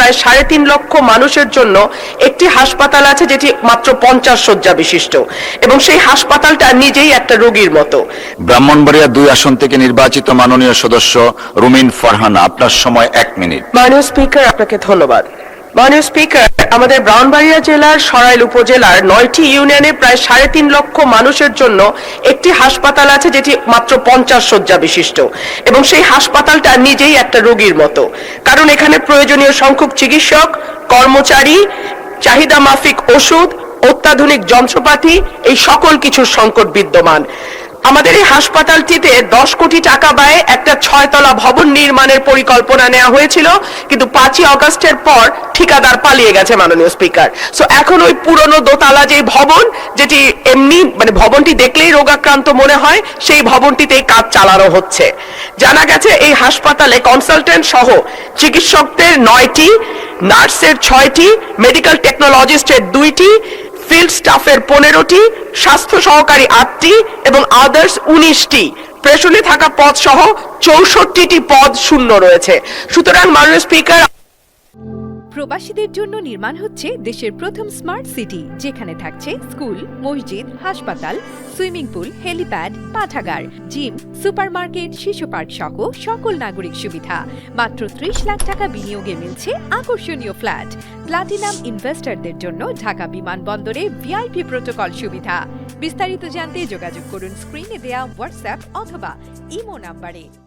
প্রায় 3.5 লক্ষ মানুষের জন্য একটি হাসপাতাল আছে যেটি মাত্র 50 শয্যা বিশিষ্ট, এবং সেই হাসপাতালটা নিজেই একটা রোগীর মতো। ব্রাহ্মণবাড়িয়া 2 আসন থেকে নির্বাচিত মাননীয় সদস্য রুমিন ফারহানা, আপনার সময় 1 মিনিট। মাননীয় স্পিকার, আপনাকে ধন্যবাদ। মাননীয় স্পিকার, আমাদের ব্রাহ্মণবাড়িয়া জেলার সরাইল উপজেলার 9টি ইউনিয়নে প্রায় 3.5 লক্ষ মানুষের জন্য একটি হাসপাতাল আছে যেটি মাত্র 50 শয্যা বিশিষ্ট, এবং সেই হাসপাতালটা নিজেই একটা রোগীর মতো, কারণ এখানে প্রয়োজনীয় সংখ্যক চিকিৎসক, কর্মচারী, চাহিদা মাফিক ওষুধ, অত্যাধুনিক যন্ত্রপাতি, এই সকল কিছুর সংকট বিদ্যমান। আমাদের এই হাসপাতালটিতে 10 কোটি টাকা ব্যয়ে একটা 6 তলা ভবন নির্মাণের পরিকল্পনা নেওয়া হয়েছিল, কিন্তু 5ই আগস্টের পর ঠিকাদার পালিয়ে গেছে মাননীয় স্পিকার। সো এখন ওই পুরনো দোতলা যে ভবন, যেটি এমনি ভবনটি দেখলেই রোগাক্রান্ত মনে হয়, সেই ভবনটিতেই কাজ চালানো হচ্ছে। জানা গেছে এই হাসপাতালে কনসালটেন্ট সহ চিকিৎসকদের 9টি, নার্সের 6টি, মেডিকেল টেকনোলজিস্টের 2টি, ফিল্ড স্টাফের 15টি, স্বাস্থ্য সহকারী 8টি এবং আদার্স 19টি, প্রেষণে থাকা পদ সহ 64টি পদ শূন্য রয়েছে। সুতরাং মাননীয় স্পিকার, প্রবাসীদের জন্য নির্মাণ হচ্ছে দেশের প্রথম স্মার্ট সিটি, যেখানে থাকছে স্কুল, মসজিদ, হাসপাতাল, সুইমিং পুল, হেলিপ্যাড, পাঠাগার, জিম, সুপারমার্কেট, শিশু পার্ক সহ সকল নাগরিক সুবিধা। মাত্র 30 লাখ টাকা বিনিয়োগে মিলছে আকর্ষণীয় ফ্ল্যাট। প্লাটিনাম ইনভেস্টরদের জন্য ঢাকা বিমানবন্দরে ভিআইপি প্রোটোকল সুবিধা। বিস্তারিত জানতে যোগাযোগ করুন স্ক্রিনে দেয়া হোয়াটসঅ্যাপ অথবা ইমো নাম্বারে।